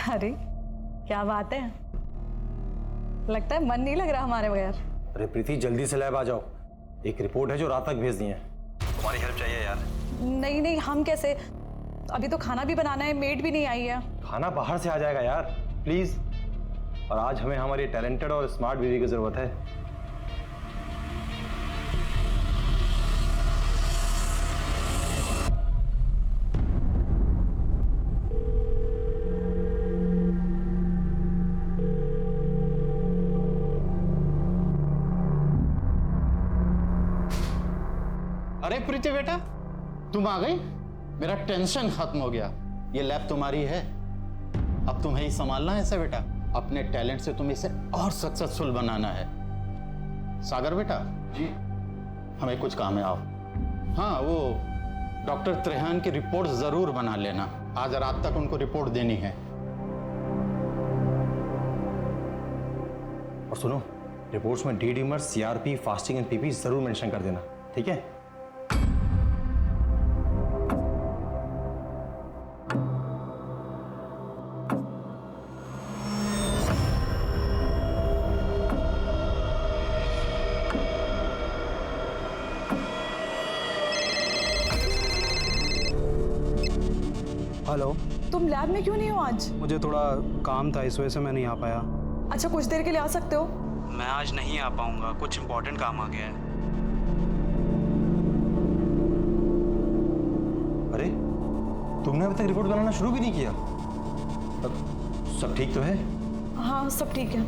अरे क्या बात है, लगता है मन नहीं लग रहा हमारे बगैर। अरे प्रीति जल्दी से लैब आ जाओ, एक रिपोर्ट है जो रात तक भेजनी है। तुम्हारी हेल्प चाहिए यार। नहीं नहीं, हम कैसे, अभी तो खाना भी बनाना है, मेड भी नहीं आई है। खाना बाहर से आ जाएगा यार, प्लीज। और आज हमें हमारी टैलेंटेड और स्मार्ट बीवी की जरूरत है। अरे प्रीति बेटा, तुम आ गई। मेरा टेंशन खत्म हो गया। ये लैब तुम्हारी है, अब तुम्हें ही संभालना है इसे बेटा। अपने टैलेंट से तुम्हें इसे और सक्सेसफुल बनाना है। सागर बेटा जी, हमें कुछ काम है, आओ। हाँ, वो डॉक्टर त्रेहान की रिपोर्ट जरूर बना लेना, आज रात तक उनको रिपोर्ट देनी है। और सुनो, रिपोर्ट्स में D डीमर, CRP, fasting and PP जरूर मेंशन कर देना, ठीक है? हेलो, तुम लैब में क्यों नहीं हो आज? मुझे थोड़ा काम था, इस वजह से मैं नहीं आ पाया। अच्छा, कुछ देर के लिए आ सकते हो? मैं आज नहीं आ पाऊंगा, कुछ इम्पोर्टेंट काम आ गया है। अरे तुमने अभी तक रिपोर्ट बनाना शुरू भी नहीं किया? सब ठीक तो है? हाँ, सब ठीक है।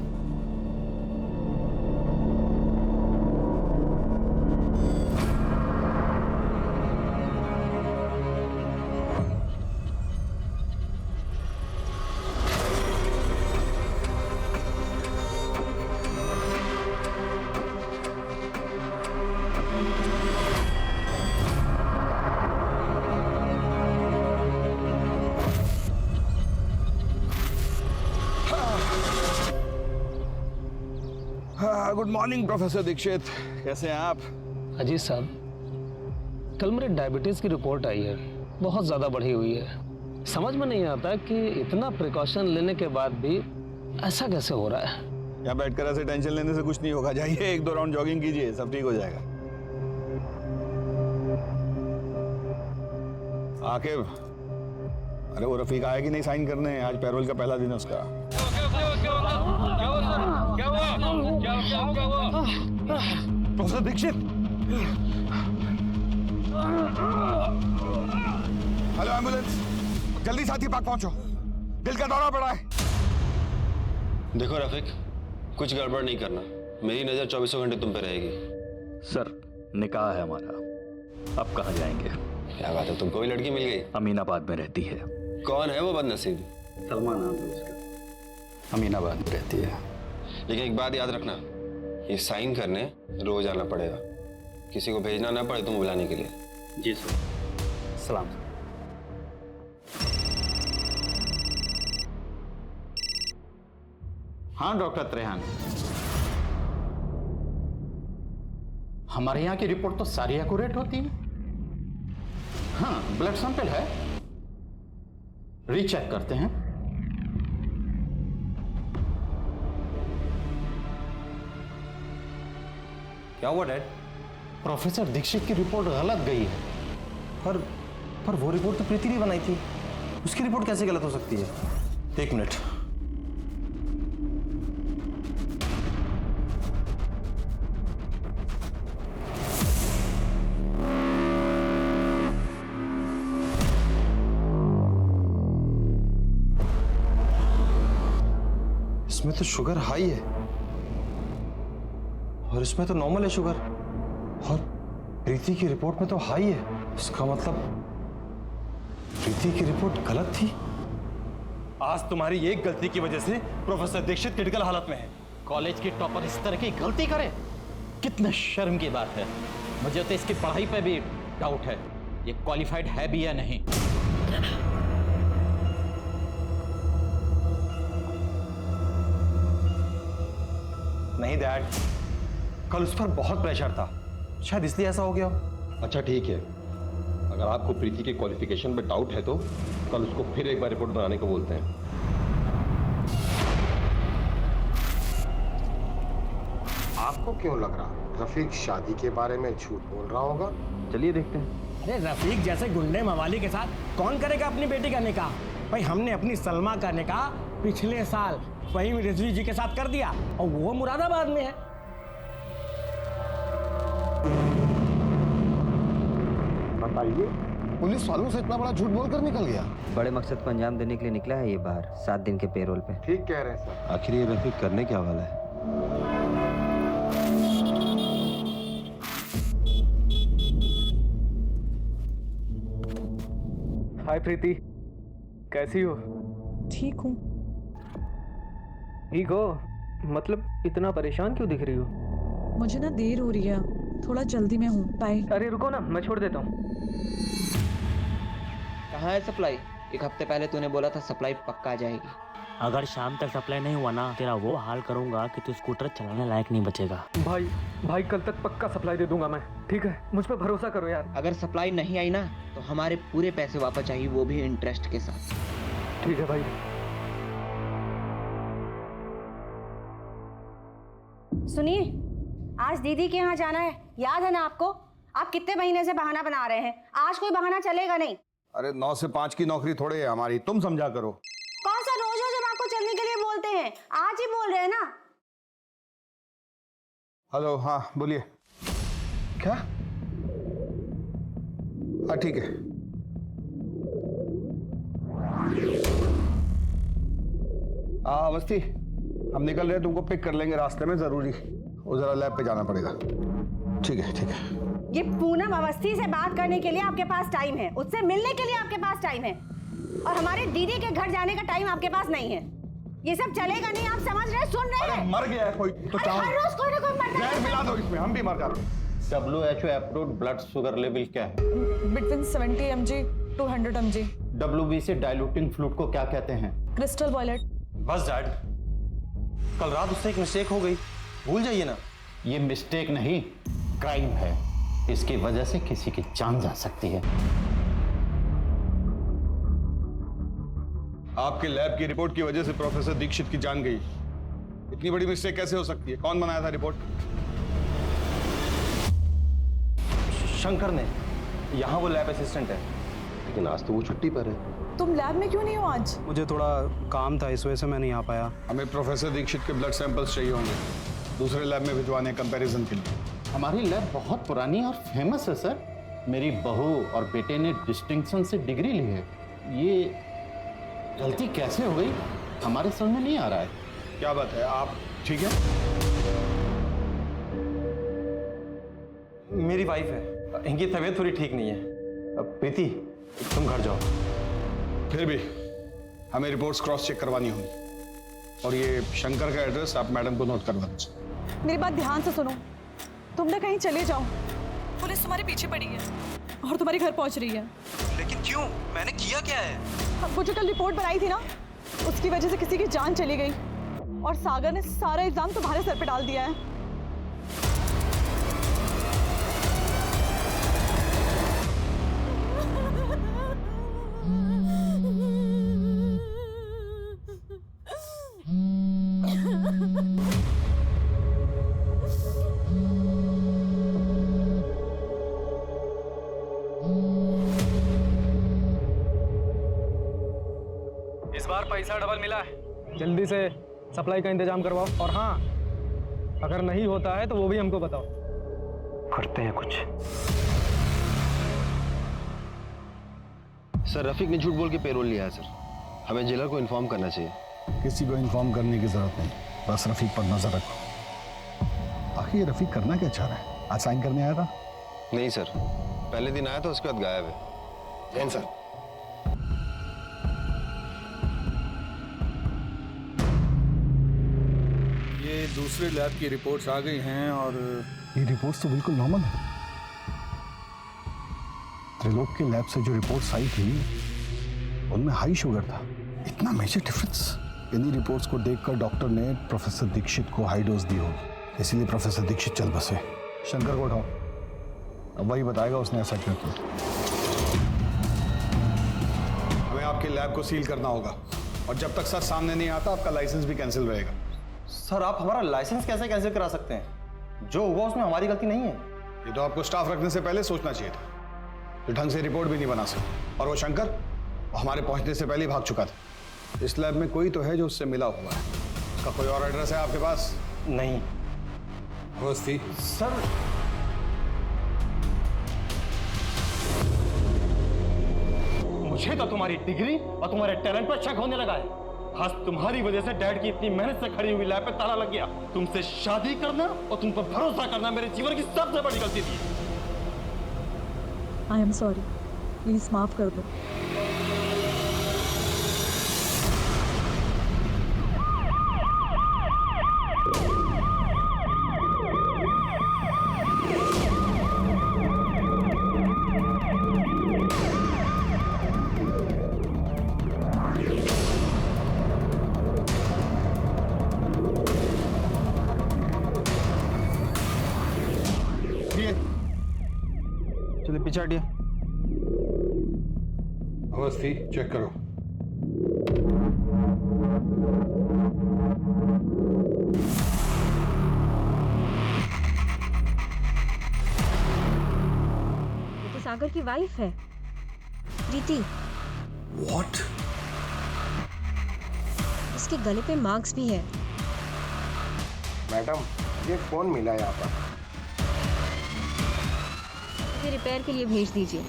गुड मॉर्निंग प्रोफेसर दीक्षित, कैसे हैं आप? अजीत साहब, कल मेरे डायबिटीज की रिपोर्ट आई है, बहुत ज़्यादा बढ़ी हुई है। समझ में नहीं आता कि इतना प्रिकॉशन लेने के बाद भी ऐसा कैसे हो रहा है। यहाँ बैठकर ऐसे टेंशन लेने से कुछ नहीं होगा, जाइए 1-2 राउंड जॉगिंग कीजिए, सब ठीक हो जाएगा। आकिब, अरे वो रफीक आया कि नहीं साइन करने? आज पैरोल का पहला दिन है उसका। प्रोफेसर दीक्षित, हेलो एम्बुलेंस, जल्दी साथी पार्क पहुंचो, दिल का दौरा पड़ा है। देखो रफीक, कुछ गड़बड़ नहीं करना, मेरी नजर 24 घंटे तुम पे रहेगी। सर, निकाह है हमारा, अब कहाँ जाएंगे? क्या बात है, तुमको भी लड़की मिल गई? अमीनाबाद में रहती है। कौन है वो बदनसीब? सलमा नाम है उसका, अमीनाबाद में रहती है। लेकिन एक बात याद रखना, ये साइन करने रोज आना पड़ेगा, किसी को भेजना ना पड़े तुम बुलाने के लिए। जी सर। सलाम। हाँ डॉक्टर त्रेहान, हमारे यहाँ की रिपोर्ट तो सारी एक्यूरेट होती है। हाँ, ब्लड सैंपल है, रीचेक करते हैं। क्या हुआ डैड? प्रोफेसर दीक्षित की रिपोर्ट गलत गई है। पर वो रिपोर्ट तो प्रीति ने बनाई थी, उसकी रिपोर्ट कैसे गलत हो सकती है? एक मिनट। इसमें तो शुगर हाई है और इसमें तो नॉर्मल है शुगर, और प्रीति की रिपोर्ट में तो हाई है। इसका मतलब प्रीति की रिपोर्ट गलत थी। आज तुम्हारी एक गलती की वजह से प्रोफेसर दीक्षित क्रिटिकल हालत में है। कॉलेज की टॉपर इस तरह की गलती करे, कितने शर्म की बात है। मुझे तो इसकी पढ़ाई पे भी डाउट है, ये क्वालिफाइड है भी या नहीं। नहीं डैड, कल उस पर बहुत प्रेशर था, शायद इसलिए ऐसा हो गया। अच्छा ठीक है, अगर आपको प्रीति के क्वालिफिकेशन पे डाउट है तो कल उसको फिर एक बार रिपोर्ट बनाने को बोलते हैं। आपको क्यों लग रहा रफीक शादी के बारे में झूठ बोल रहा होगा? चलिए देखते हैं। अरे रफीक जैसे गुंडे मवाली के साथ कौन करेगा अपनी बेटी का निकाह? भाई हमने अपनी सलमा का निकाह पिछले साल फहीम रिजवी जी के साथ कर दिया और वो मुरादाबाद में है। बताइए, पुलिस वालों से इतना बड़ा झूठ बोलकर निकल गया? बड़े मकसद को अंजाम देने के लिए निकला है ये बाहर 7 दिन के पेरोल पे। ठीक कह रहे हैं सर। आखिर ये रफीक करने क्या वाला है? हाय प्रीति, कैसी हो? ठीक हूँ। ठीक हो? मतलब इतना परेशान क्यों दिख रही हो? मुझे ना देर हो रही है, थोड़ा जल्दी में हूँ। बाय। अरे रुको ना, मैं छोड़ देता हूँ। कहाँ है सप्लाई? एक हफ्ते पहले तूने बोला था सप्लाई पक्का आ जाएगी। अगर शाम तक सप्लाई नहीं हुआ ना, तेरा वो हाल करूंगा कि तू स्कूटर चलाने लायक नहीं बचेगा। भाई कल तक पक्का सप्लाई दे दूंगा मैं, ठीक है? मुझ पर भरोसा करो यार। अगर सप्लाई नहीं आई ना तो हमारे पूरे पैसे वापस चाहिए, वो भी इंटरेस्ट के साथ। ठीक है भाई। सुनिए, आज दीदी के यहाँ जाना है, याद है ना आपको? आप कितने महीने से बहाना बना रहे हैं, आज कोई बहाना चलेगा नहीं। अरे 9 से 5 की नौकरी थोड़े है हमारी, तुम समझा करो। कौन सा रोज रोज हम आपको चलने के लिए बोलते हैं, आज ही बोल रहे हैं ना। हेलो, हाँ बोलिए। क्या? हाँ ठीक है। अवस्थी, हम निकल रहे हैं, तुमको पिक कर लेंगे रास्ते में, जरूरी वो जरा लैब पे जाना पड़ेगा। ठीक है ठीक है। ये पूनम अवस्थी से बात करने के लिए आपके पास टाइम है, उससे मिलने के लिए आपके पास टाइम है, और हमारे दीदी के घर जाने का टाइम आपके पास नहीं है। ये सब चलेगा नहीं, आप समझ रहे, सुन रहे हैं? मर गया है कोई तो हर रोज कोई ना कोई मरता है। मिला दो इसमें, हम भी मर जाते हैं। WHO approved blood sugar level क्या है? Between 70 mg to 100 mg। WBC diluting fluid को क्या कहते हैं? Crystal wallet. बस डैड, कल रात उससे एक मिस्टेक हो गई, भूल जाइए ना। ये मिस्टेक नहीं, क्राइम है। इसकी वजह से किसी की जान जा सकती है। आपके लैब की रिपोर्ट की वजह से प्रोफेसर दीक्षित की जान गई। इतनी बड़ी मिस्टेक कैसे हो सकती है? कौन बनाया था रिपोर्ट? शंकर ने, यहाँ वो लैब असिस्टेंट है, लेकिन आज तो वो छुट्टी पर है। तुम लैब में क्यों नहीं हो आज? मुझे थोड़ा काम था, इस वजह से मैं नहीं आ पाया। हमें प्रोफेसर दीक्षित के ब्लड सैंपल्स चाहिए होंगे दूसरे लैब में भिजवाने कंपैरिजन के लिए। हमारी लैब बहुत पुरानी और फेमस है सर। मेरी बहू और बेटे ने डिस्टिंक्शन से डिग्री ली है। ये गलती कैसे हो गई हमारे समझ में नहीं आ रहा है। क्या बात है, आप ठीक है? मेरी वाइफ है, इनकी तबीयत थोड़ी ठीक नहीं है। अब प्रीति, तुम घर जाओ। फिर भी हमें रिपोर्ट्स क्रॉस चेक करवानी होगी, और ये शंकर का एड्रेस आप मैडम को नोट करवा दीजिए। मेरी बात ध्यान से सुनो, तुम ना कहीं चले जाओ, पुलिस तुम्हारे पीछे पड़ी है और तुम्हारे घर पहुंच रही है। लेकिन क्यों? मैंने किया क्या है? वो जो कल रिपोर्ट बनाई थी ना, उसकी वजह से किसी की जान चली गई, और सागर ने सारा इल्जाम तुम्हारे सर पे डाल दिया है। इस बार पैसा डबल मिला है, जल्दी से सप्लाई का इंतजाम करवाओ। और हाँ, अगर नहीं होता है तो वो भी हमको बताओ, करते हैं कुछ। सर रफीक ने झूठ बोल के पेरोल लिया है सर, हमें जेलर को इन्फॉर्म करना चाहिए। किसी को इन्फॉर्म करने की जरूरत नहीं, बस रफीक पर नजर रखो। आखिर ये रफीक करना क्या चाह रहा है? आज साइन करने आया था? नहीं सर, पहले दिन आया था, उसके बाद गायब है। जैन सर, ये दूसरे लैब की रिपोर्ट्स आ गई हैं, और ये रिपोर्ट्स तो बिल्कुल नॉर्मल है। त्रिलोक के लैब से जो रिपोर्ट्स आई थी उनमें हाई शुगर था। इतना मेजर डिफरेंस? इन्हीं रिपोर्ट्स को देखकर डॉक्टर ने प्रोफेसर दीक्षित को हाई डोज दी होगी, इसीलिए प्रोफेसर दीक्षित चल बसे। शंकर को उठाओ, अब वही बताएगा उसने ऐसा क्यों किया। हमें आपके लैब को सील करना होगा, और जब तक सर सामने नहीं आता आपका लाइसेंस भी कैंसिल रहेगा। सर आप हमारा लाइसेंस कैसे कैंसिल करा सकते हैं? जो हुआ उसमें हमारी गलती नहीं है। ये तो आपको स्टाफ रखने से पहले सोचना चाहिए था। तो ढंग से रिपोर्ट भी नहीं बना सके। और वो शंकर, वो हमारे पहुंचने से पहले ही भाग चुका था। इस लैब में कोई तो है जो उससे मिला हुआ है। उसका कोई और एड्रेस है आपके पास? नहीं। अवस्थी सर, मुझे तो तुम्हारी डिग्री और तुम्हारे टैलेंट पर शक होने लगा है। आज तुम्हारी वजह से डैड की इतनी मेहनत से खड़ी हुई लैब पे ताला लग गया। तुमसे शादी करना और तुम पर भरोसा करना मेरे जीवन की सबसे बड़ी गलती थी। आई एम सॉरी, प्लीज माफ कर दो। चलिए पीछे हटिए। अवस्थी चेक करो। ये तो सागर की वाइफ है, प्रीति। What? उसके गले पे मार्क्स भी है। मैडम, ये फोन मिला यहाँ पर। इसे रिपेयर के लिए भेज दीजिए।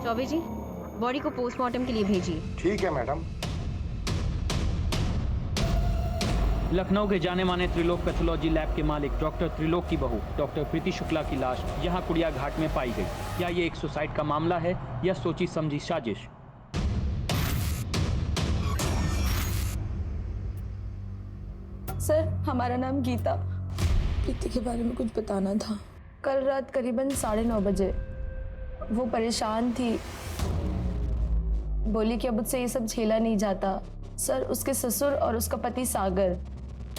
चौबे जी, बॉडी को पोस्टमार्टम के लिए भेजिए। ठीक है मैडम। लखनऊ के जाने माने त्रिलोक पैथोलॉजी लैब के मालिक डॉक्टर त्रिलोक की बहू डॉक्टर प्रीति शुक्ला की लाश यहां कुड़िया घाट में पाई गई। क्या ये एक सुसाइड का मामला है या सोची समझी साजिश? सर, हमारा नाम गीता। प्रीति के बारे में कुछ बताना था। कल रात करीबन 9:30 बजे वो परेशान थी, बोली कि अब मुझसे ये सब झेला नहीं जाता। सर, उसके ससुर और उसका पति सागर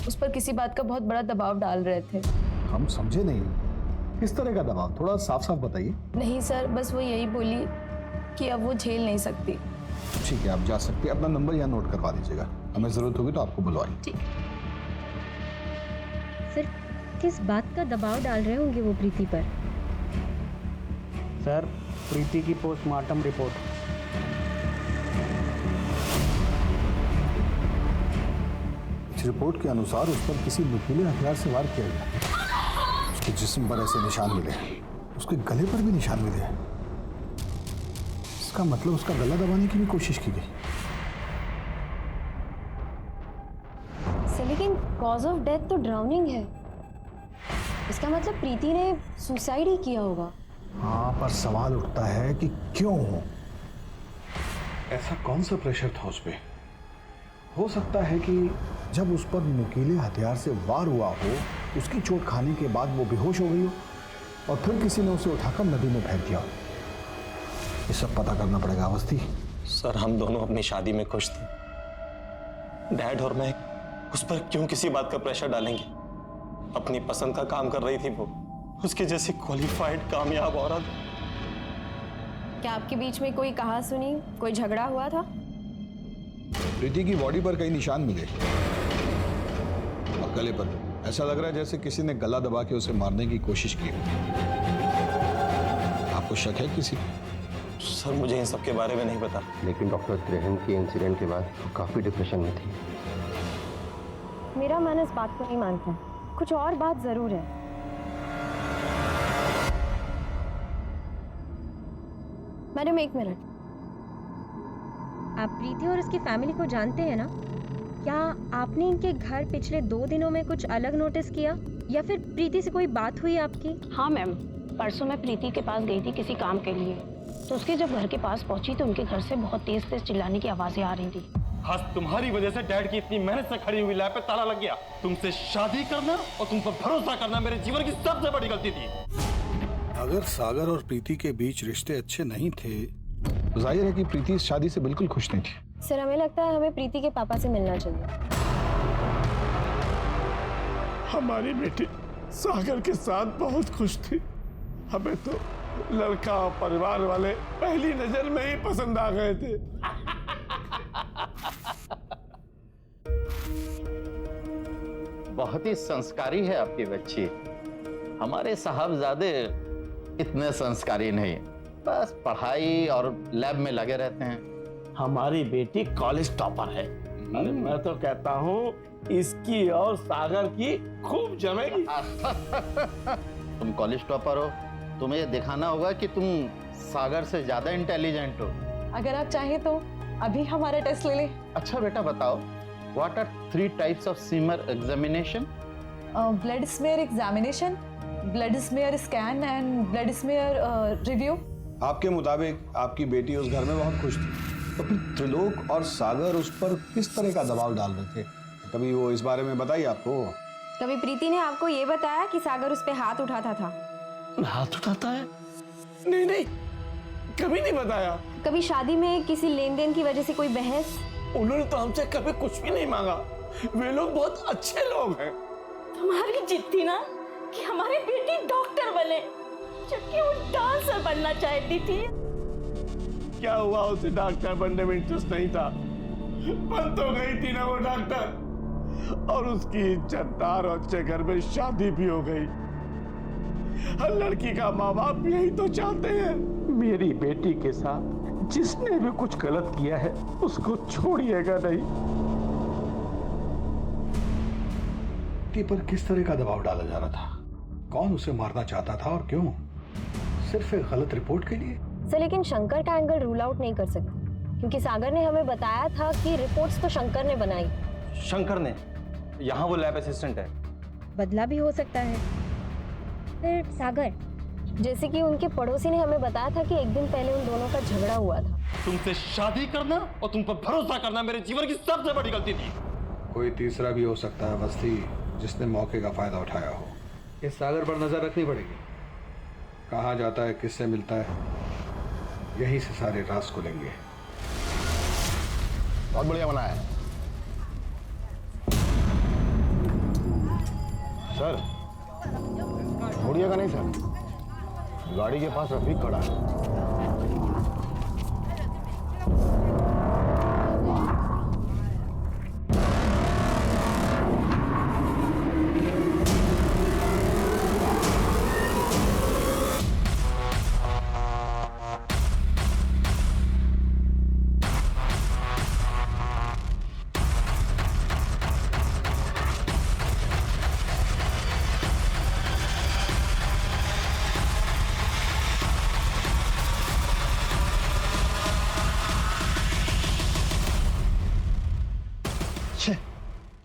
उस पर किसी बात का बहुत बड़ा दबाव डाल रहे थे। हम समझे नहीं, किस तरह का दबाव? थोड़ा साफ साफ बताइए। नहीं सर, बस वो यही बोली कि अब वो झेल नहीं सकती। ठीक है, आप जा सकते हैं। अपना नंबर यहाँ नोट करवा दीजिएगा, हमें जरूरत होगी तो आपको बुलवाएंगे। ठीक। सर, किस बात का दबाव डाल रहे होंगे वो प्रीति पर? सर, प्रीति की पोस्टमार्टम रिपोर्ट। इस रिपोर्ट के अनुसार उस पर किसी नुकीले हथियार से वार किया गया। उसके जिस्म पर ऐसे निशान मिले, उसके गले पर भी निशान मिले। इसका मतलब उसका गला दबाने की भी कोशिश की गई। लेकिन कॉज ऑफ डेथ तो ड्राउनिंग है। इसका मतलब प्रीति ने सुसाइड ही किया होगा। हाँ, पर सवाल उठता है कि क्यों हो? ऐसा कौन सा प्रेशर था उस पे? हो सकता है कि जब उस पर नुकीले हथियार से वार हुआ हो, उसकी चोट खाने के बाद वो बेहोश हो गई हो और फिर किसी ने उसे उठाकर नदी में फेंक दिया हो। ये सब पता करना पड़ेगा अवस्थी। सर, हम दोनों अपनी शादी में खुश थे। डैड और मैं उस पर क्यों किसी बात का प्रेशर डालेंगे? अपनी पसंद का काम कर रही थी वो, उसके जैसी क्वालिफाइड कामयाब औरत। क्या आपके बीच में कोई कहा सुनी, कोई झगड़ा हुआ था? प्रीति की बॉडी पर कई निशान मिले और गले पर। ऐसा लग रहा है जैसे किसी ने गला दबा के उसे मारने की कोशिश की। आपको शक है किसी? सर, मुझे इन सब के बारे में नहीं पता। लेकिन डॉक्टर त्रिहन के इंसिडेंट के बाद वो काफी डिप्रेशन में थी। मेरा मन इस बात को नहीं मानता। कुछ और बात जरूर है। मैडम, एक मिनट। आप प्रीति और उसकी फैमिली को जानते हैं ना? क्या आपने इनके घर पिछले 2 दिनों में कुछ अलग नोटिस किया या फिर प्रीति से कोई बात हुई आपकी? हाँ मैम, परसों मैं प्रीति के पास गई थी किसी काम के लिए। तो उसके जब घर के पास पहुंची तो उनके घर से बहुत तेज तेज चिल्लाने की आवाजें आ रही थी। आज तुम्हारी वजह से डैड की इतनी मेहनत से खड़ी हुई लैब पे ताला लग गया। तुमसे शादी करना और तुम पर भरोसा करना मेरे जीवन की सबसे बड़ी गलती थी। अगर सागर और प्रीति के बीच रिश्ते अच्छे नहीं थे तो जाहिर है कि प्रीति इस शादी से बिल्कुल खुश नहीं थी। सर, हमें लगता है हमें प्रीति के पापा से मिलना चाहिए। हमारी बेटी सागर के साथ बहुत खुश थी। हमें तो लड़का और परिवार वाले पहली नजर में ही पसंद आ गए थे। बहुत ही संस्कारी है आपकी बच्ची। हमारे साहबजादे इतने संस्कारी नहीं, बस पढ़ाई और लैब में लगे रहते हैं। हमारी बेटी कॉलेज टॉपर है। अरे मैं तो कहता हूँ इसकी और सागर की खूब जमेगी। तुम कॉलेज टॉपर हो, तुम्हें ये दिखाना होगा कि तुम सागर से ज्यादा इंटेलिजेंट हो। अगर आप चाहें तो अभी हमारा टेस्ट ले लें। अच्छा बेटा बताओ, what are 3 types of smear examination? Blood smear examination, blood smear scan and blood smear review. आपके मुताबिक आपकी बेटी उस घर में बहुत खुश थी, तो फिर त्रिलोक और सागर उस पर किस तरह का दबाव डाल रहे थे? कभी वो इस बारे में बताइए आपको? कभी प्रीति ने आपको ये बताया कि सागर उस पे हाथ उठाता था? हाथ उठाता है? नहीं नहीं, कभी नहीं बताया। कभी शादी में किसी लेन देन की वजह से कोई बहस? उन्होंने तो हमसे कभी कुछ भी नहीं मांगा। वे लोग बहुत अच्छे लोग हैं। तुम्हारी जिद थी ना कि हमारी बेटी डॉक्टर बने, जबकि वो डांसर बनना चाहती थी। क्या हुआ, उसे डॉक्टर बनने में इंटरेस्ट नहीं था? बन तो गई थी ना वो डॉक्टर, और उसकी इज्जतदार और अच्छे घर में शादी भी हो गई। हर लड़की का माँ बाप यही तो चाहते हैं। मेरी बेटी के साथ जिसने भी कुछ गलत किया है उसको छोड़िएगा नहीं। बेटी पर किस तरह का दबाव डाला जा रहा था? कौन उसे मारना चाहता था और क्यों? सिर्फ एक गलत रिपोर्ट के लिए? सर लेकिन शंकर का एंगल रूल आउट नहीं कर सकते, क्योंकि सागर ने हमें बताया था कि रिपोर्ट्स तो शंकर ने बनाई। शंकर ने? यहाँ वो लैब असिस्टेंट है। बदला भी हो सकता है। फिर सागर, जैसे कि उनके पड़ोसी ने हमें बताया था कि एक दिन पहले उन दोनों का झगड़ा हुआ था। तुमसे शादी करना और तुम पर भरोसा करना मेरे जीवन की सबसे बड़ी गलती थी। कोई तीसरा भी हो सकता है बस्ती, जिसने मौके का फायदा उठाया हो। इस सागर पर नजर रखनी पड़ेगी। कहाँ जाता है, किससे मिलता है, यहीं से सारे राज खुलेंगे। बहुत बढ़िया बना है सर। मुड़िएगा नहीं सर, गाड़ी के पास रफीक खड़ा है।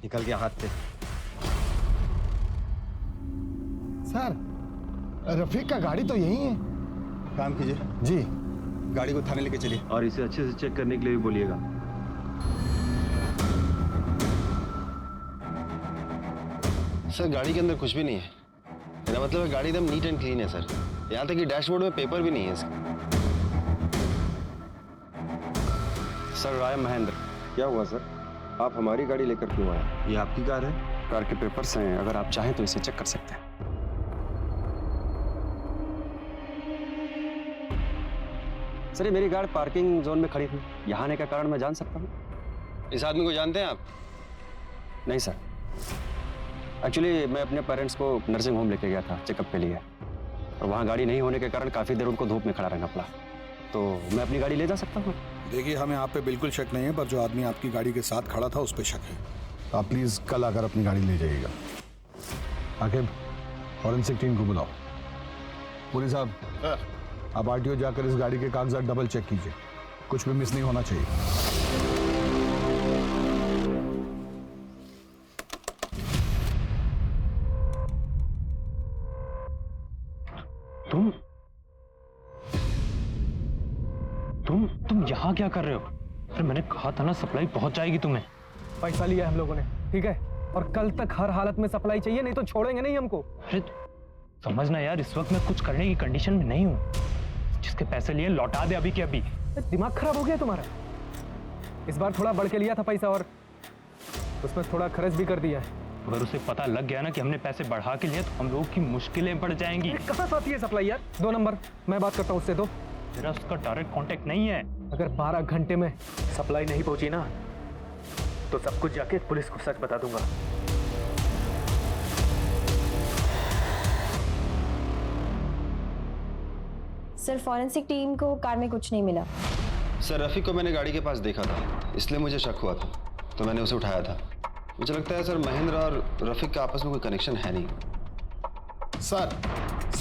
निकल गया हाथ से। सर रफीक का गाड़ी तो यही है। काम कीजिए जी, गाड़ी को थाने लेके चलिए और इसे अच्छे से चेक करने के लिए भी बोलिएगा। सर गाड़ी के अंदर कुछ भी नहीं है। मेरा मतलब है गाड़ी एकदम नीट एंड क्लीन है सर। यहाँ तक कि डैशबोर्ड में पेपर भी नहीं है इसका। Sir I am Mahendra. क्या हुआ सर, आप हमारी गाड़ी लेकर क्यों आए? ये आपकी कार है? कार के पेपर्स हैं, अगर आप चाहें तो इसे चेक कर सकते हैं। सर ये मेरी गाड़ी पार्किंग जोन में खड़ी थी, यहाँ आने का कारण मैं जान सकता हूँ? इस आदमी को जानते हैं आप? नहीं सर, एक्चुअली मैं अपने पेरेंट्स को नर्सिंग होम लेके गया था चेकअप के लिए, और वहाँ गाड़ी नहीं होने के कारण काफ़ी देर उनको धूप में खड़ा रहना पड़ा। तो मैं अपनी गाड़ी ले जा सकता हूँ? देखिए हमें आप पे बिल्कुल शक नहीं है, पर जो आदमी आपकी गाड़ी के साथ खड़ा था उस पर शक है। आप प्लीज कल आकर अपनी गाड़ी ले जाइएगा। आकिब, फॉरेंसिक टीम को बुलाओ। पुलिस साहब, आप आरटीओ जाकर इस गाड़ी के कागजात डबल चेक कीजिए, कुछ भी मिस नहीं होना चाहिए। तुम यहाँ क्या कर रहे हो? फिर मैंने कहा था ना सप्लाई पहुंच जाएगी तुम्हें। पैसा लिया हम लोगों ने, ठीक है, और कल तक हर हालत में सप्लाई चाहिए, नहीं तो छोड़ेंगे नहीं हमको। अरे समझना यार, इस वक्त मैं कुछ करने की कंडीशन में नहीं हूँ। जिसके पैसे लिए लौटा दे अभी के अभी। दिमाग खराब हो गया तुम्हारा। इस बार थोड़ा बढ़ के लिया था पैसा और उसमें थोड़ा खर्च भी कर दिया है। अगर उसे पता लग गया ना कि हमने पैसे बढ़ा के लिए, तो हम लोगों की मुश्किलें बढ़ जाएंगी। कहाँ से आती है सप्लाई यार? 2 नंबर, मैं बात करता हूँ उससे। दो, मेरा उसका डायरेक्ट कांटेक्ट नहीं है। अगर 12 घंटे में सप्लाई नहीं पहुंची ना, तो सब कुछ जाके पुलिस को सच बता दूंगा। सर फॉरेंसिक टीम को कार में कुछ नहीं मिला। सर रफ़ीक को मैंने गाड़ी के पास देखा था, इसलिए मुझे शक हुआ था, तो मैंने उसे उठाया था। मुझे लगता है सर महेंद्र और रफ़ीक का आपस में कोई कनेक्शन है नहीं। सर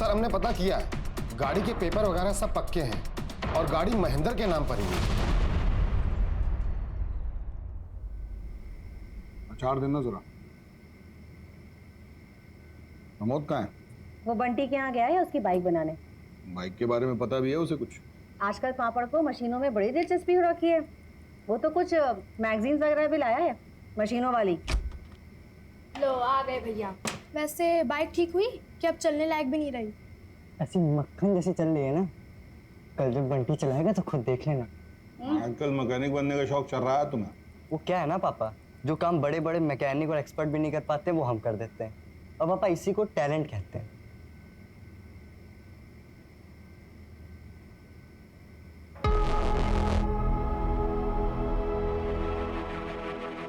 हमने पता किया है, गाड़ी के पेपर वगैरह सब पक्के हैं और गाड़ी महेंद्र के नाम पर ही है। अचार देना जरा। प्रमोद कहाँ है? वो बंटी के यहाँ गया है उसकी बाइक बनाने। बाइक के बारे में पता भी है उसे कुछ? आजकल पापड़ को मशीनों में बड़ी दिलचस्पी हो रखी है। वो तो कुछ मैगजीन्स वगैरह भी लाया है मशीनों वाली। लो आ गए भैया। वैसे बाइक ठीक हुई कि अब चलने लायक भी नहीं रही? ऐसी मक्खन जैसी चल रही है ना, कल जब बंटी चलाएगा तो खुद देख लेना। आजकल मैकेनिक बनने का शौक चल रहा है तुम्हें? वो क्या है ना पापा, जो काम बड़े बड़े मैकेनिक और एक्सपर्ट भी नहीं कर पाते वो हम कर देते हैं, और पापा इसी को टैलेंट कहते हैं।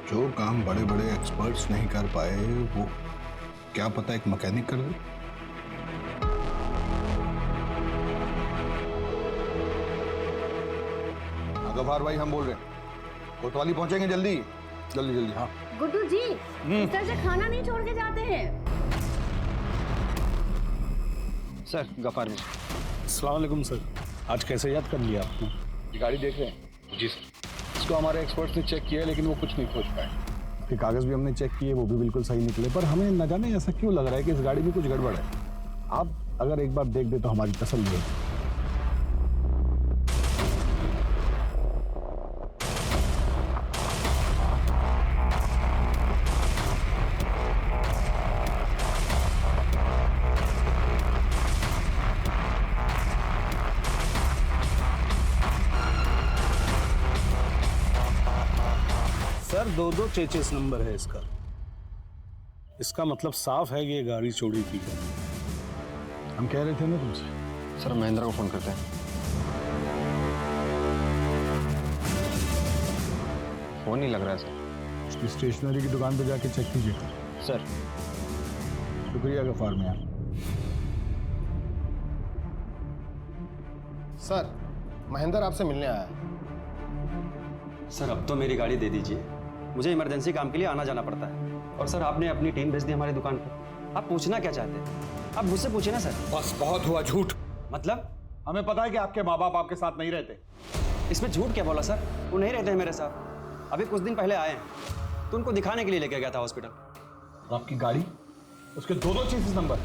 जो काम बड़े बड़े एक्सपर्ट्स नहीं कर पाए वो क्या पता एक मैकेनिक कर दे। गफार भाई हम बोल रहे हैं, कोतवाली पहुंचेंगे जल्दी जल्दी जल्दी। हाँ गुड्डू जी, इस तरह से खाना नहीं छोड़ के जाते हैं। सर गफार जी। अस्सलाम वालेकुम सर, आज कैसे याद कर लिया आपने? ये गाड़ी देख रहे हैं? जी सर। इसको हमारे एक्सपर्ट्स ने चेक किया है लेकिन वो कुछ नहीं खोज पाए। इसके कागज भी हमने चेक किए, वो भी बिल्कुल सही निकले, पर हमें न जाने ऐसा क्यों लग रहा है कि इस गाड़ी में कुछ गड़बड़ है। आप अगर एक बार देख दे तो हमारी तसल्ली है। सर 2-2 चेचेस नंबर है इसका मतलब साफ है कि ये गाड़ी चोरी की है। हम कह रहे थे ना तुमसे। सर महेंद्र को फोन करते हैं। फोन नहीं लग रहा है सर। उसकी स्टेशनरी की दुकान पे जाके चेक कीजिए। सर शुक्रिया गफार मियां। सर महेंद्र आपसे मिलने आया है। सर अब तो मेरी गाड़ी दे दीजिए, मुझे इमरजेंसी काम के लिए आना जाना पड़ता है, और सर आपने अपनी टीम भेज दी हमारी दुकान पर। आप पूछना क्या चाहते हैं? आप मुझसे पूछे ना सर। बस बहुत हुआ झूठ। मतलब? हमें पता है कि आपके माँ बाप आपके साथ नहीं रहते। इसमें झूठ क्या बोला सर? वो नहीं रहते हैं मेरे साथ। अभी कुछ दिन पहले आए हैं तो उनको दिखाने के लिए लेके गया था हॉस्पिटल। और आपकी गाड़ी, उसके 2-2 चेसिस नंबर,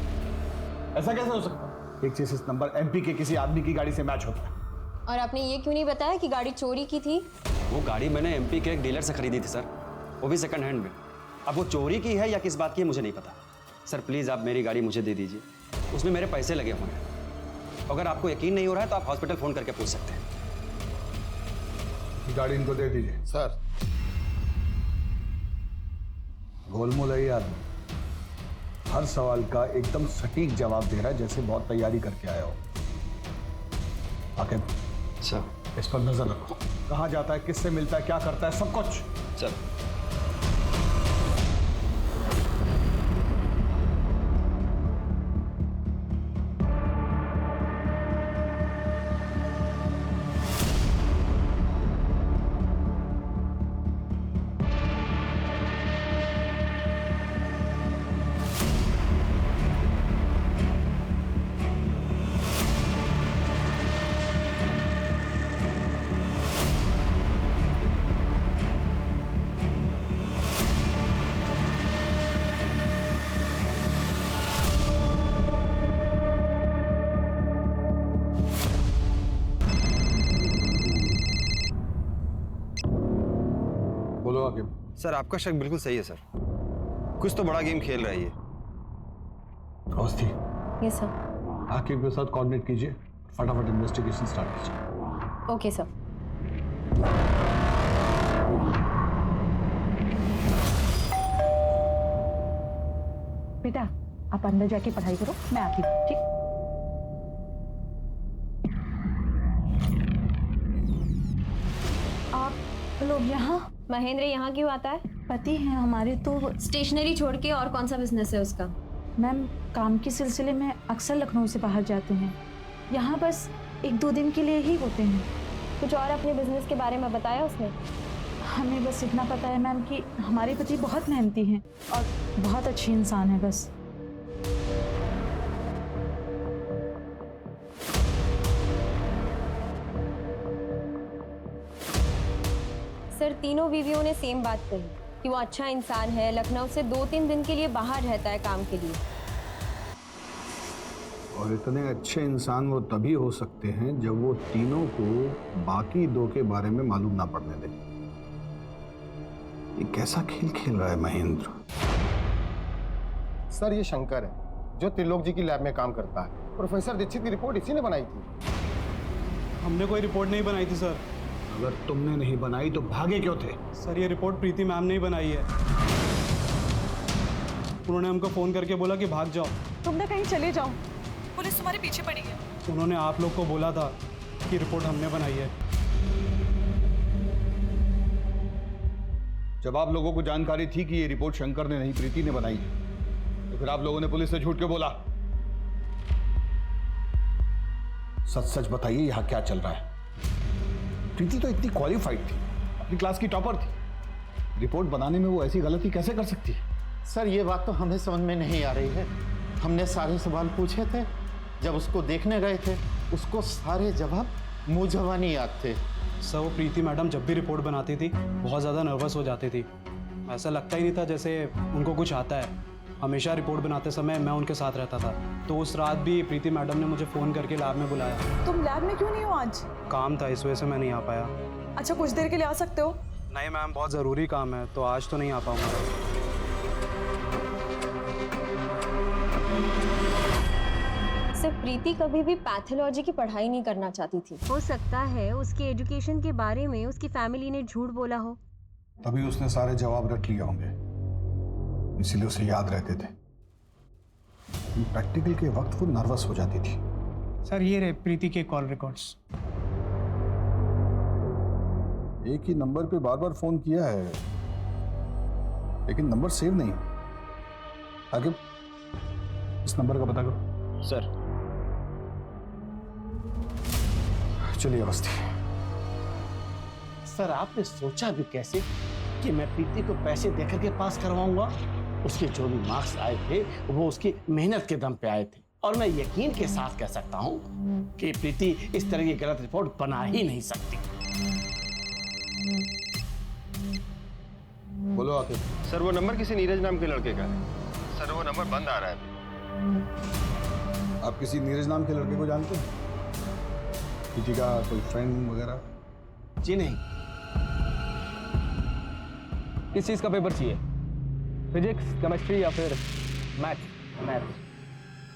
ऐसा कैसे हो सकता? एक चेसिस नंबर एमपी के किसी आदमी की गाड़ी से मैच होता है। और आपने ये क्यों नहीं बताया कि गाड़ी चोरी की थी? वो गाड़ी मैंने एमपी के एक डीलर से खरीदी थी सर, वो भी सेकंड हैंड में। अब वो चोरी की it है या किस बात की है मुझे नहीं पता। सर प्लीज़ आप मेरी गाड़ी मुझे दे दीजिए, उसमें मेरे पैसे लगे हुए हैं। अगर आपको यकीन नहीं हो रहा है तो आप हॉस्पिटल फ़ोन करके पूछ सकते हैं। गाड़ी इनको दे दीजिए। सर गोलमोल है ये आदमी, हर सवाल का एकदम सटीक जवाब दे रहा है, जैसे बहुत तैयारी करके आया हो। आके सर इस पर नजर रखो, कहाँ जाता है, किससे मिलता है, क्या करता है, सब कुछ। सर सर आपका शक बिल्कुल सही है सर, कुछ तो बड़ा गेम खेल रहा है ये। औस्ती, यस सर। आकिब के साथ कोऑर्डिनेट कीजिए, फटाफट इन्वेस्टिगेशन स्टार्ट कीजिए। Okay sir. बेटा आप अंदर जाके पढ़ाई करो, मैं आती हूँ। ठीक। आप लोग यहाँ? महेंद्र यहाँ क्यों आता है? पति हैं हमारे, तो स्टेशनरी छोड़ के और कौन सा बिजनेस है उसका? मैम काम के सिलसिले में अक्सर लखनऊ से बाहर जाते हैं। यहाँ बस 1-2 दिन के लिए ही होते हैं। कुछ और अपने बिजनेस के बारे में बताया उसने? हमें बस इतना पता है मैम कि हमारे पति बहुत मेहनती हैं और बहुत अच्छे इंसान है बस। सर, तीनों बीवियों ने सेम बात कही कि वो अच्छा इंसान है, लखनऊ से 2-3 दिन के लिए बाहर रहता है काम के लिए। और इतने अच्छे इंसान वो तभी हो सकते हैं जब वो तीनों को बाकी 2 के बारे में मालूम ना पड़ने दें। ये कैसा खेल खेल रहा है महेंद्र? सर ये शंकर है जो त्रिलोक जी की लैब में काम करता है। प्रोफेसर दीक्षित की रिपोर्ट इसी ने बनाई थी। हमने कोई रिपोर्ट नहीं बनाई थी सर। अगर तुमने नहीं बनाई तो भागे क्यों थे? सर ये रिपोर्ट प्रीति मैम ने ही बनाई है। उन्होंने हमको फ़ोन करके बोला कि भाग जाओ, तुमने कहीं चले जाओ, पुलिस तुम्हारे पीछे पड़ी है। उन्होंने आप लोग को बोला था कि रिपोर्ट हमने बनाई है। जब आप लोगों को जानकारी थी कि ये रिपोर्ट शंकर ने नहीं प्रीति ने बनाई है, तो फिर आप लोगों ने पुलिस से झूठ क्यों बोला? सच सच बताइए यहाँ क्या चल रहा है? प्रीति तो इतनी क्वालिफाइड थी, अपनी क्लास की टॉपर थी, रिपोर्ट बनाने में वो ऐसी गलती कैसे कर सकती है? सर ये बात तो हमें समझ में नहीं आ रही है। हमने सारे सवाल पूछे थे, जब उसको देखने गए थे उसको सारे जवाब मुंह जबानी याद थे। सर वो प्रीति मैडम जब भी रिपोर्ट बनाती थी बहुत ज़्यादा नर्वस हो जाती थी। ऐसा लगता ही नहीं था जैसे उनको कुछ आता है। हमेशा रिपोर्ट बनाते समय मैं उनके साथ रहता था। तो उस रात भी प्रीति मैडम ने मुझे फ़ोन करके लैब में बुलाया। तुम लैब में क्यों नहीं हो आज? काम था, इस वजह से मैं नहीं आ पाया। अच्छा, कुछ देर के लिए आ सकते हो? नहीं मैम, बहुत ज़रूरी काम है, तो आज तो नहीं आ पाऊँगा। सिर्फ प्रीति कभी भी पैथोलॉजी की पढ़ाई नहीं करना चाहती थी। हो सकता है उसके एजुकेशन के बारे में उसकी फैमिली ने झूठ बोला हो। तभी उसने सारे जवाब रट लिए होंगे, इसीलिए उसे याद रहते थे। प्रैक्टिकल के वक्त वो नर्वस हो जाती थी। सर ये रहे प्रीति के कॉल रिकॉर्ड्स। एक ही नंबर पे बार बार फोन किया है, लेकिन नंबर सेव नहीं। आगे इस नंबर का पता करो। सर चलिए अवस्थी। सर आपने सोचा भी कैसे कि मैं प्रीति को पैसे देकर के पास करवाऊंगा? उसके जो भी मार्क्स आए थे वो उसकी मेहनत के दम पे आए थे, और मैं यकीन के साथ कह सकता हूं कि प्रीति इस तरह की गलत रिपोर्ट बना ही नहीं सकती। बोलो आके। सर वो नंबर किसी नीरज नाम के लड़के का है। सर वो नंबर बंद आ रहा है। आप किसी नीरज नाम के लड़के को जानते हैं? प्रीति का कोई फ्रेंड वगैरह? जी नहीं। किस चीज़ का पेपर चाहिए? फिजिक्स, केमिस्ट्री या फिर मैथ्स?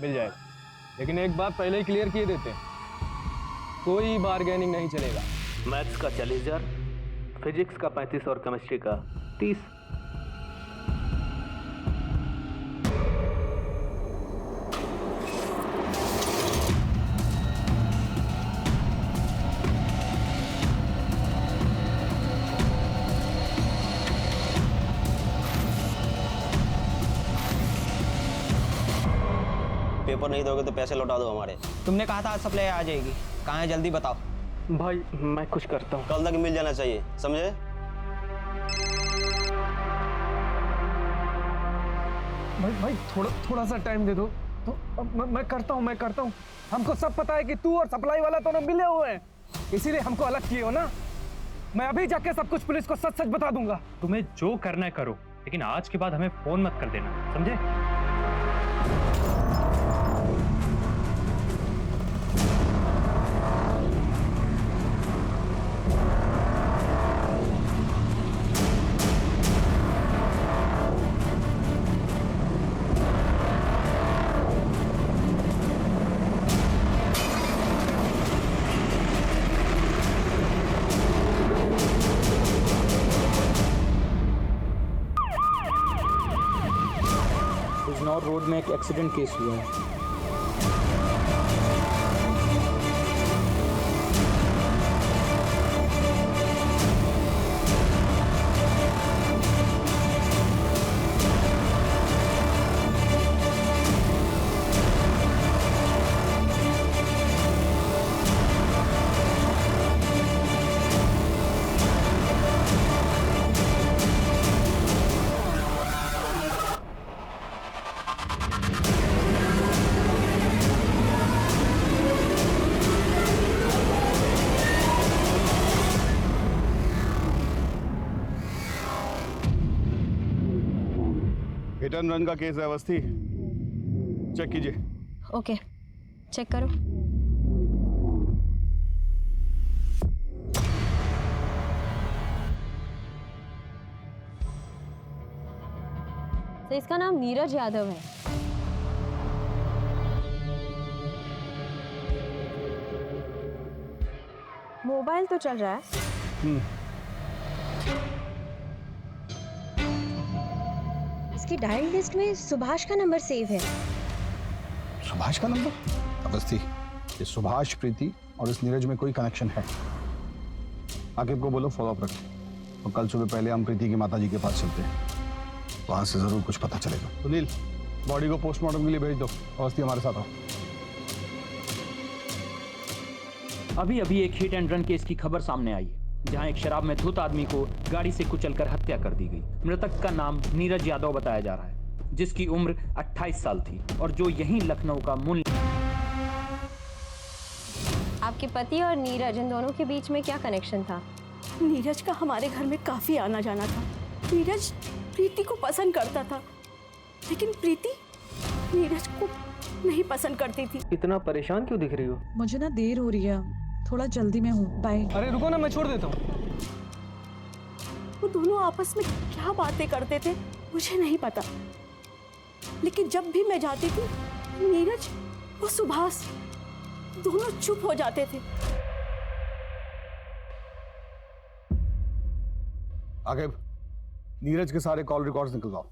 मिल जाएगा, लेकिन एक बात पहले ही क्लियर किए देते हैं, कोई बार्गेनिंग नहीं चलेगा। मैथ्स का 40,000, फिजिक्स का 35 और केमिस्ट्री का 30। पेपर नहीं दोगे तो पैसे लौटा दो हमारे। तुमने कहा था आज सप्लाई आ जाएगी, कहाँ है जल्दी बताओ। भाई मैं कुछ करता हूँ। कल तक मिल जाना चाहिए, समझे? भाई थोड़ा सा टाइम दे दो तो मैं करता हूँ। हमको सब पता है कि तू और सप्लाई वाला दोनों मिले हुए हैं, इसीलिए हमको अलग किए हो ना। मैं अभी जाके सब कुछ पुलिस को सच सच बता दूंगा। तुम्हें जो करना है करो, लेकिन आज के बाद हमें फोन मत कर देना, समझे? बिजनौर रोड में एक एक्सीडेंट केस हुआ है। हिट एंड रन का केस है अवस्थी, चेक कीजिए। ओके, चेक करो। तो इसका नाम नीरज यादव है। मोबाइल तो चल रहा है। इसकी डायल लिस्ट में सुभाष का नंबर सेव है। सुभाष का नंबर? अवस्थी, ये सुभाष, प्रीति और इस नीरज में कोई कनेक्शन है? आकिब को बोलो फॉलो अप रखें, और कल सुबह पहले हम प्रीति की माताजी के पास चलते हैं, वहां से जरूर कुछ पता चलेगा। सुनील, बॉडी को पोस्टमार्टम के लिए भेज दो। अवस्थी हमारे साथ आओ। अभी अभी एक हिट एंड रन केस की खबर सामने आई है, जहां एक शराब में धुत आदमी को गाड़ी से कुचलकर हत्या कर दी गई। मृतक का नाम नीरज यादव बताया जा रहा है, जिसकी उम्र 28 साल थी और जो यहीं लखनऊ का मूल। आपके पति और नीरज, इन दोनों के बीच में क्या कनेक्शन था? नीरज का हमारे घर में काफी आना जाना था। नीरज प्रीति को पसंद करता था, लेकिन प्रीति नीरज को नहीं पसंद करती थी। इतना परेशान क्यों दिख रही हो? मुझे ना देर हो रही है, थोड़ा जल्दी में हूँ, बाय। अरे रुको ना, मैं छोड़ देता हूँ। वो दोनों आपस में क्या बातें करते थे मुझे नहीं पता, लेकिन जब भी मैं जाती थी नीरज और सुभाष दोनों चुप हो जाते थे। आगे नीरज के सारे कॉल रिकॉर्ड्स निकलवाओ।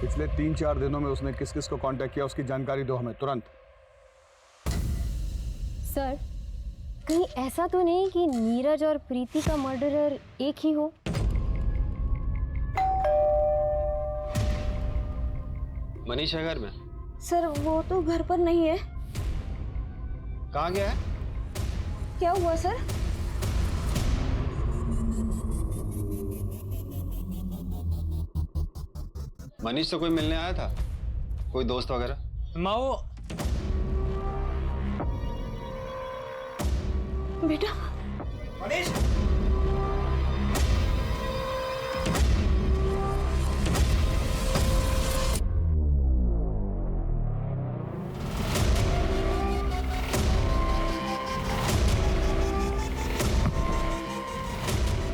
पिछले 3-4 दिनों में उसने किस किस को कांटेक्ट किया, उसकी जानकारी दो हमें तुरंत। सर, कहीं ऐसा तो नहीं कि नीरज और प्रीति का मर्डरर एक ही हो? मनीष है घर में? सर, वो तो घर पर नहीं है। कहाँ गया है? क्या हुआ सर? मनीष से कोई मिलने आया था? कोई दोस्त वगैरह? माओ, बेटा मनीष,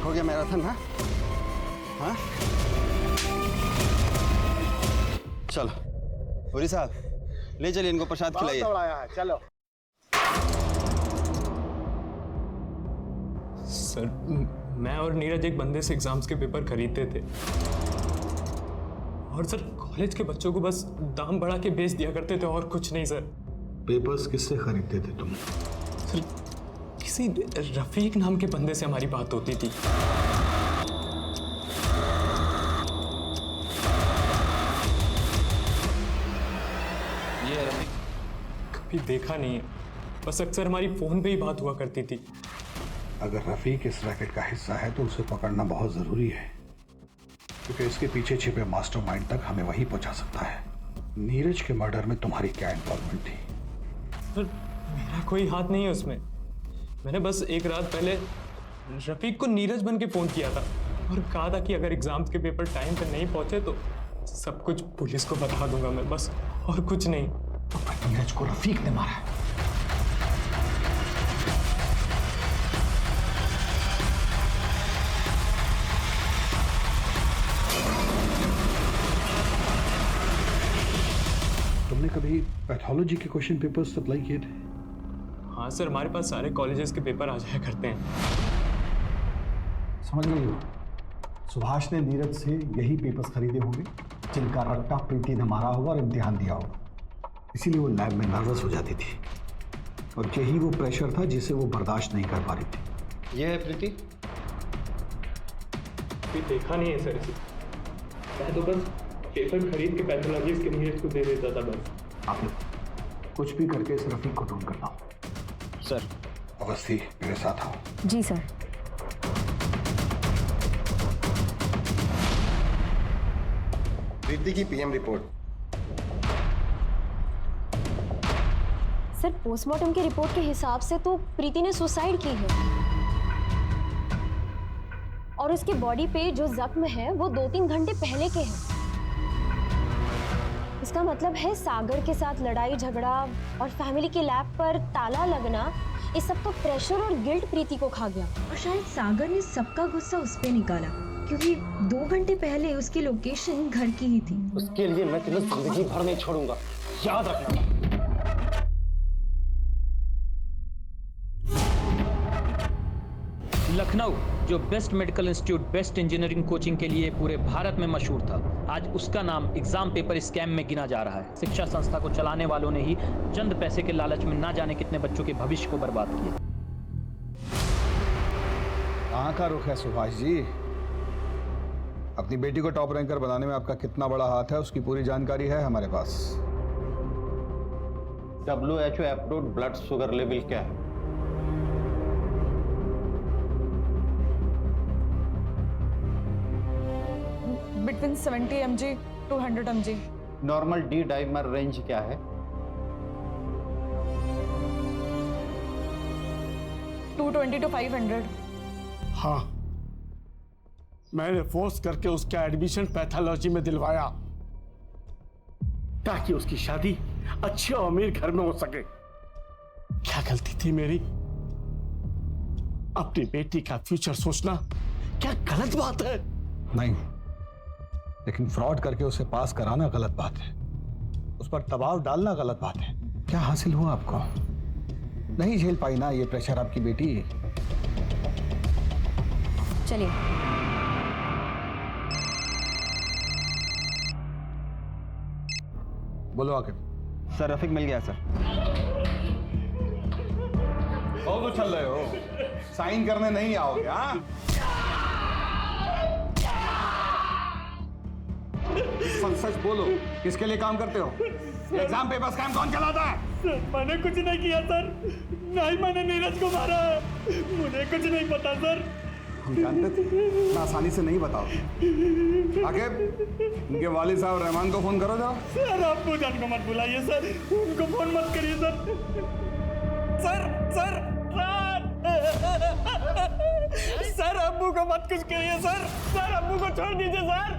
हो गया मैराथन? हाँ हाँ, चलो पुरी साहब, ले चलिए इनको प्रसाद खिलाइए। चलो। सर, मैं और नीरज एक बंदे से एग्जाम्स के पेपर खरीदते थे, और सर कॉलेज के बच्चों को बस दाम बढ़ा के बेच दिया करते थे और कुछ नहीं सर। पेपर्स किससे खरीदते थे तुम? सर, किसी रफीक नाम के बंदे से हमारी बात होती थी। ये रफीक कभी देखा नहीं है, बस अक्सर हमारी फोन पे ही बात हुआ करती थी। अगर रफीक इस रैकेट का हिस्सा है तो उसे पकड़ना बहुत जरूरी है, क्योंकि इसके पीछे छिपे मास्टरमाइंड तक हमें वही पहुंचा सकता है। नीरज के मर्डर में तुम्हारी क्या इन्वॉल्वमेंट थी? सर, मेरा कोई हाथ नहीं है उसमें। मैंने बस एक रात पहले रफीक को नीरज बन के फोन किया था और कहा था कि अगर एग्जाम्स के पेपर टाइम पे नहीं पहुंचे तो सब कुछ पुलिस को बता दूंगा मैं, बस, और कुछ नहीं। तो नीरज को रफीक ने मारा है। तुमने कभी पैथोलॉजी के क्वेश्चन पेपर्स सप्लाई किए थे? हाँ सर, हमारे पास सारे कॉलेजेस के पेपर आ जाया करते हैं। समझ गई हो? सुभाष ने नीरज से यही पेपर्स खरीदे होंगे जिनका रट्टा प्रीति ने मारा होगा और इम्तिहान दिया होगा, इसीलिए वो लैब में नर्वस हो जाती थी, और यही वो प्रेशर था जिसे वो बर्दाश्त नहीं कर पा रही थी। ये है प्रीति? कोई देखा नहीं है सर इसे, मैं तो बस पेपर खरीद के पैथोलॉजिस्ट के नीरज को दे देता था बस। आप लोग कुछ भी करके इस रफीक को ढूंढ कर लाओ। सर। अवस्थी, मेरे साथ आओ। जी सर। प्रीति की पीएम रिपोर्ट। सर, पोस्टमार्टम की रिपोर्ट के हिसाब से तो प्रीति ने सुसाइड की है, और उसके बॉडी पे जो जख्म है वो 2-3 घंटे पहले के हैं। इसका मतलब है सागर के साथ लड़ाई झगड़ा और फैमिली के लैब पर ताला लगना, इस सब का प्रेशर और गिल्ट प्रीति को खा गया। और शायद सागर ने सबका गुस्सा उस पे निकाला, क्योंकि 2 घंटे पहले उसकी लोकेशन घर की ही थी। उसके लिए मैं तुम्हें जिंदगी भर नहीं छोड़ूंगा, याद रखना। लखनऊ, जो best medical institute, best engineering coaching के लिए पूरे भारत में मशहूर था, आज उसका नाम एग्जाम पेपर स्कैम में गिना जा रहा है। शिक्षा संस्था को चलाने वालों ने ही चंद पैसे के लालच में ना जाने कितने बच्चों के भविष्य को बर्बाद किया। कहाँ का रुख है सुभाष जी? अपनी बेटी को टॉप रैंकर बनाने में आपका कितना बड़ा हाथ है, उसकी पूरी जानकारी है हमारे पास। WHO approved blood sugar level क्या है? Between 70 mg to 100 mg। Normal D dimer range क्या है? 220 to 500। हाँ, मैंने फोर्स करके उसका एडमिशन पैथोलॉजी में दिलवाया ताकि उसकी शादी अच्छे और अमीर घर में हो सके। क्या गलती थी मेरी? अपनी बेटी का फ्यूचर सोचना क्या गलत बात है? नहीं, लेकिन फ्रॉड करके उसे पास कराना गलत बात है, उस पर दबाव डालना गलत बात है। क्या हासिल हुआ आपको? नहीं झेल पाई ना ये प्रेशर आपकी बेटी। चलिए। बोलो आके। सर रफीक मिल गया सर। बहुत उछल रहे हो, साइन करने नहीं आओगे? हाँ, सच बोलो, किसके लिए काम करते हो? एग्जाम पेपर स्कैम कौन चलाता है? सर, मैंने कुछ नहीं किया सर, ना ही मैंने नीरज को मारा है, मुझे कुछ नहीं पता सर। हम जानते थे, इतना आसानी से नहीं बताओ। आगे उनके वालिद साहब रहमान को फोन करो जाओ। सर आप जान को मत बुलाइए सर, उनको फोन मत करिए sir. Sir sir sir sir अब्बू को मत कुछ करिए सर, सर अब्बू को छोड़ दीजिए सर।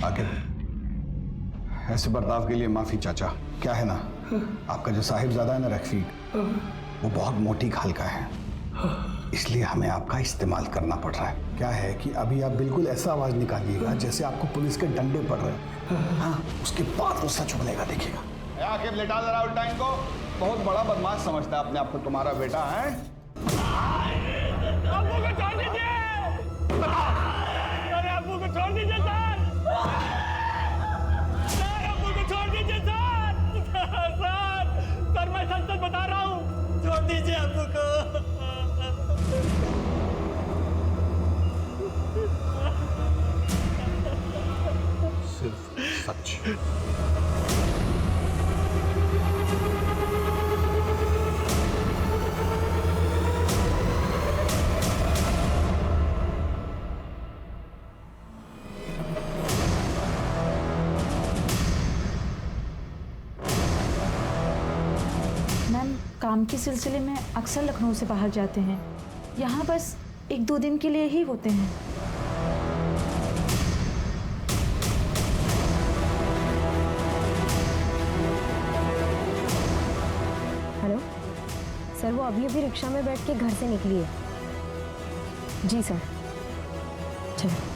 आगे ऐसे बर्ताव के लिए माफी चाचा। क्या है ना, आपका जो साहिबजादा है ना रफीक, वो बहुत मोटी खाल का है, इसलिए हमें आपका इस्तेमाल करना पड़ रहा है। क्या है कि अभी आप बिल्कुल ऐसा आवाज निकालिएगा जैसे आपको पुलिस के डंडे पड़ रहे हैं। हाँ, उसके बाद वो सच बनेगा, देखिएगा। आखिर लेटा जरा उल्टाइन को, बहुत बड़ा बदमाश समझता है अपने आप को तुम्हारा बेटा है। अब्बू को छोड़ दीजिए, अरे अब्बू को छोड़ दीजिए सर, सर अब्बू को छोड़ दीजिए सर, सर मैं सच सच बता रहा हूँ, छोड़ दीजिए अब्बू को। सिर्फ सच। काम के सिलसिले में अक्सर लखनऊ से बाहर जाते हैं, यहाँ बस 1-2 दिन के लिए ही होते हैं। हेलो सर, वो अभी अभी रिक्शा में बैठ के घर से निकली है। जी सर, चलो।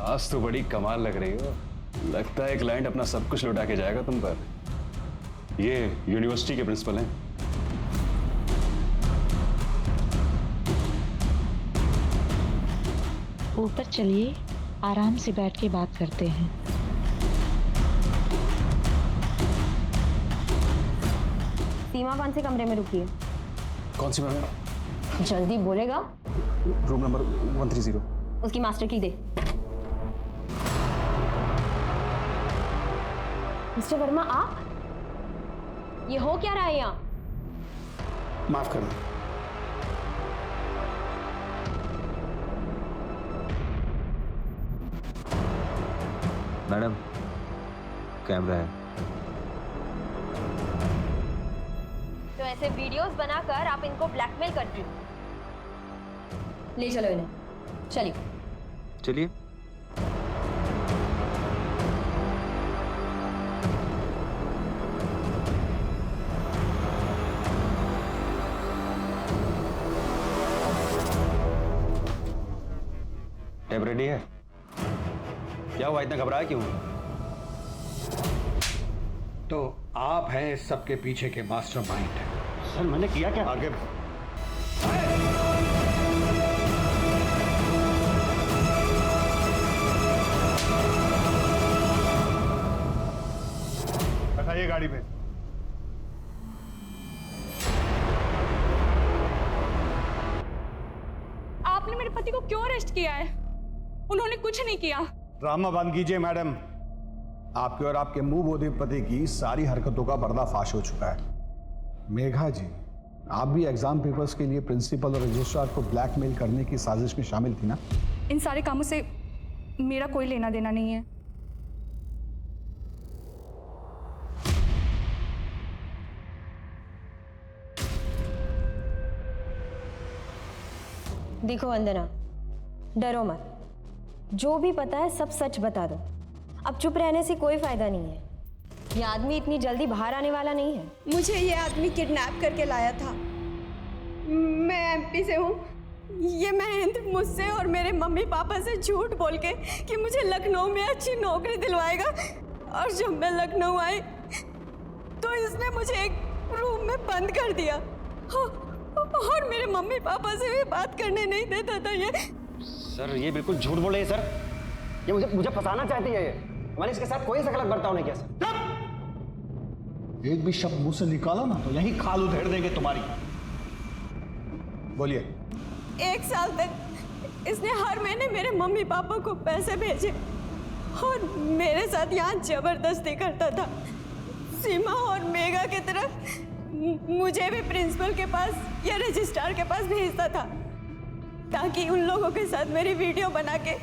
आज तो बड़ी कमाल लग रही हो, लगता है क्लाइंट अपना सब कुछ लौटा के जाएगा तुम पर। ये यूनिवर्सिटी के प्रिंसिपल हैं। ऊपर चलिए, आराम से बैठ के बात करते हैं। सीमा कौन से कमरे में रुकी है? कौन सी मैम? जल्दी बोलेगा। Room number 130। उसकी मास्टर की दे। मिस्टर वर्मा, आप ये हो क्या रहा है यहाँ? माफ करना, मैडम कैमरा है। तो ऐसे वीडियोस बनाकर आप इनको ब्लैकमेल करती हो। ले चलो इन्हें, चलिए। चलिए। टैब रेडी है? क्या हुआ, इतना घबराया क्यों? तो आप हैं इस सबके पीछे के मास्टरमाइंड। सर मैंने किया क्या? आगे बैठाइए गाड़ी में। आपने मेरे पति को क्यों अरेस्ट किया है? उन्होंने कुछ नहीं किया। ड्रामा बंद कीजिए मैडम। आपके और आपके मुंह बोधे पति की सारी हरकतों का पर्दाफाश हो चुका है। मेघा जी, आप भी एग्जाम पेपर्स के लिए प्रिंसिपल और रजिस्ट्रार को ब्लैकमेल करने की साजिश में शामिल थी ना? इन सारे कामों से मेरा कोई लेना देना नहीं है। देखो वंदना, डरो मत। जो भी पता है सब सच बता दो। अब चुप रहने से कोई फायदा नहीं है। ये आदमी इतनी जल्दी बाहर आने वाला नहीं है। मुझे ये आदमी किडनैप करके लाया था। मैं एमपी से हूँ। ये महेंद्र मुझसे और मेरे मम्मी पापा से झूठ बोल के कि मुझे लखनऊ में अच्छी नौकरी दिलवाएगा, और जब मैं लखनऊ आई तो इसने मुझे एक रूम में बंद कर दिया, और मेरे मम्मी पापा से भी बात करने नहीं देता था। ये सर ये बिल्कुल झूठ बोल रहे हैं सर। ये मुझे फंसाना चाहती है। मैंने इसके साथ कोई सा गलत बर्ताव नहीं किया सर। एक भी शब्द मुंह से निकाला ना तो यही खाल उधेड़ देंगे तुम्हारी। बोलिए। 1 साल तक इसने हर महीने मेरे मम्मी पापा को पैसे भेजे और मेरे साथ यहाँ जबरदस्ती करता था। सीमा और मेघा की तरह मुझे भी प्रिंसिपल के पास या रजिस्ट्रार के पास भेजता था, ताकि उन लोगों के साथ मेरी वीडियो बना के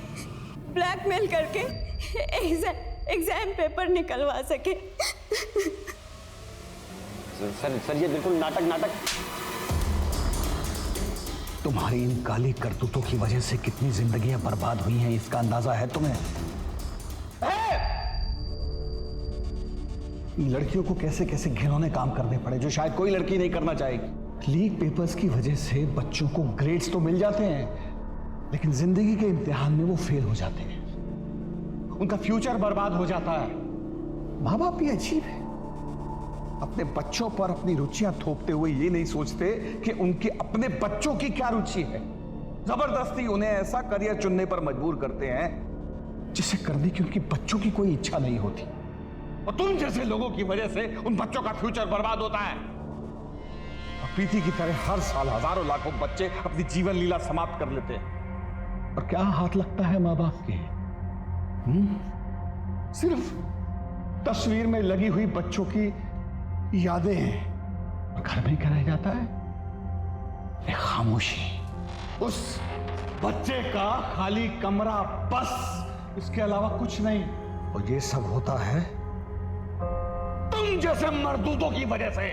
ब्लैकमेल करके एग्जाम पेपर निकलवा सके। सर ये बिल्कुल नाटक। तुम्हारी इन काली करतूतों की वजह से कितनी जिंदगियां बर्बाद हुई हैं, इसका अंदाजा है तुम्हें? लड़कियों को कैसे कैसे घिनौने काम करने पड़े जो शायद कोई लड़की नहीं करना चाहेगी। लीक पेपर्स की वजह से बच्चों को ग्रेड्स तो मिल जाते हैं, लेकिन जिंदगी के इम्तिहान में वो फेल हो जाते हैं, उनका फ्यूचर बर्बाद हो जाता है। माँ बाप भी अजीब है, अपने बच्चों पर अपनी रुचियां थोपते हुए ये नहीं सोचते कि उनके अपने बच्चों की क्या रुचि है। जबरदस्ती उन्हें ऐसा करियर चुनने पर मजबूर करते हैं जिसे करने की उनकी बच्चों की कोई इच्छा नहीं होती, और तुम जैसे लोगों की वजह से उन बच्चों का फ्यूचर बर्बाद होता है। और प्रीति की तरह हर साल हजारों लाखों बच्चे अपनी जीवन लीला समाप्त कर लेते हैं। और क्या हाथ लगता है माँ बाप के? सिर्फ तस्वीर में लगी हुई बच्चों की यादें हैं, और घर में क्या रह जाता है? एक खामोशी, उस बच्चे का खाली कमरा, बस, इसके अलावा कुछ नहीं। और ये सब होता है तुम जैसे मर्दूदों की वजह से।